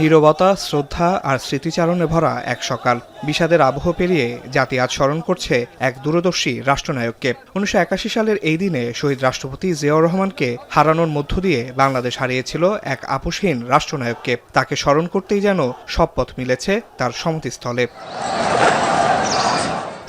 নীরবতা, শ্রদ্ধা আর স্মৃতিচারণে ভরা এক সকাল। বিষাদের আবহ পেরিয়ে জাতি আজ স্মরণ করছে এক দূরদর্শী রাষ্ট্রনায়ককে। ১৯৮১ সালের এই দিনে শহীদ রাষ্ট্রপতি জিয়াউর রহমানকে হারানোর মধ্য দিয়ে বাংলাদেশ হারিয়েছিল এক আপোষহীন রাষ্ট্রনায়ককে। তাকে স্মরণ করতেই যেন সব পথ মিলেছে তার সমাধিস্থলে।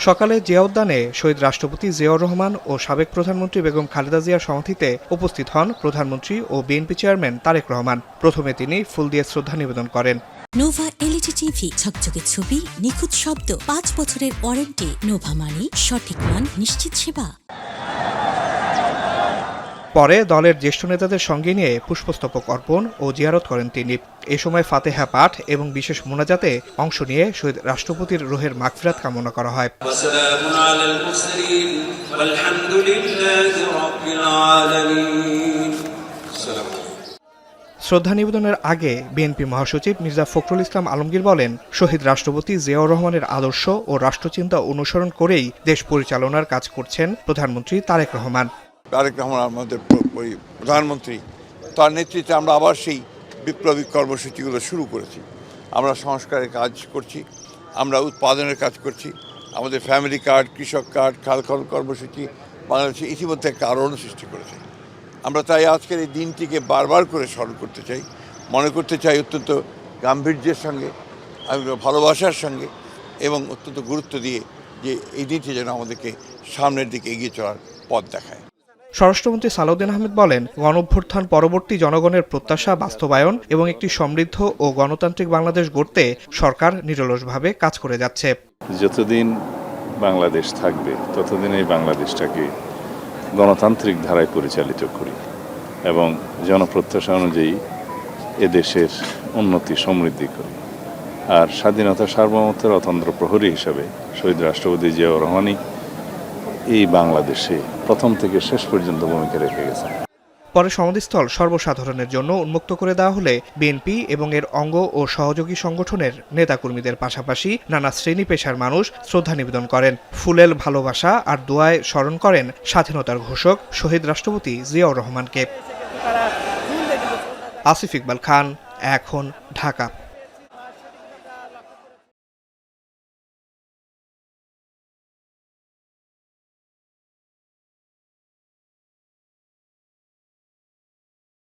সকালে জিয়া উদ্যানে শহীদ রাষ্ট্রপতি জিয়াউর রহমান ও সাবেক প্রধানমন্ত্রী বেগম খালেদা জিয়ার সমাধিতে উপস্থিত হন প্রধানমন্ত্রী ও বিএনপি চেয়ারম্যান তারেক রহমান। প্রথমে তিনি ফুল দিয়ে শ্রদ্ধা নিবেদন করেন। নোভা এলইডি টিভি, ঝকঝকে ছবি, নিখুঁত শব্দ, ৫ বছরের ওয়ারেন্টি। নোভা মানি, সঠিক মান, নিশ্চিত সেবা। পরে দলের জ্যেষ্ঠ নেতাদের সঙ্গে নিয়ে পুষ্পস্তবক অর্পণ ও জিয়ারত করেন তিনি। এ সময় ফাতেহা পাঠ এবং বিশেষ মোনাজাতে অংশ নিয়ে শহীদ রাষ্ট্রপতির রুহের মাগফিরাত কামনা করা হয়। শ্রদ্ধা নিবেদনের আগে বিএনপি মহাসচিব মির্জা ফখরুল ইসলাম আলমগীর বলেন, শহীদ রাষ্ট্রপতি জিয়াউর রহমানের আদর্শ ও রাষ্ট্রচিন্তা অনুসরণ করেই দেশ পরিচালনার কাজ করছেন প্রধানমন্ত্রী তারেক রহমান। তারেক রহমান আমাদের প্রধানমন্ত্রী, তার নেতৃত্বে আমরা আবার সেই বিপ্লবী কর্মসূচিগুলো শুরু করেছি। আমরা সংস্কারের কাজ করছি, আমরা উৎপাদনের কাজ করছি। আমাদের ফ্যামিলি কার্ড, কৃষক কার্ড, খাল খনন কর্মসূচি বাংলাদেশে ইতিমধ্যে একটা আলোড়ন সৃষ্টি করেছে। আমরা তাই আজকের এই দিনটিকে বারবার করে স্মরণ করতে চাই, মনে করতে চাই অত্যন্ত গাম্ভীর্যের সঙ্গে, ভালোবাসার সঙ্গে এবং অত্যন্ত গুরুত্ব দিয়ে যে এই দিনটি যেন আমাদেরকে সামনের দিকে এগিয়ে চলার পথ দেখায়। স্বরাষ্ট্রমন্ত্রী সালাউদ্দিন আহমেদ বলেন, গণঅভ্যুত্থান পরবর্তী জনগণের প্রত্যাশা বাস্তবায়ন এবং একটি সমৃদ্ধ ও গণতান্ত্রিক বাংলাদেশ গড়তে সরকার নিরলসভাবে কাজ করে যাচ্ছে। যতদিন বাংলাদেশ থাকবে ততদিন এই বাংলাদেশটাকে গণতান্ত্রিক ধারায় পরিচালিত করি এবং জনপ্রত্যাশা অনুযায়ী এদেশের উন্নতি সমৃদ্ধি করি। আর স্বাধীনতা সার্বভৌমত্বের অতন্ত্র প্রহরী হিসাবে শহীদ রাষ্ট্রপতি জিয়াউর রহমানই এই বাংলাদেশে প্রথম থেকে শেষ পর্যন্ত ভূমিকা রেখে গেছেন। পরে সমাধিস্থল সর্বসাধারণের জন্য উন্মুক্ত করে দেওয়া হলে বিএনপি এবং এর অঙ্গ ও সহযোগী সংগঠনের নেতাকর্মীদের পাশাপাশি নানা শ্রেণী পেশার মানুষ শ্রদ্ধা নিবেদন করেন। ফুলেল ভালোবাসা আর দোয়ায় স্মরণ করেন স্বাধীনতার ঘোষক শহীদ রাষ্ট্রপতি জিয়াউর রহমানকে। আসিফ ইকবাল খান, এখন, ঢাকা।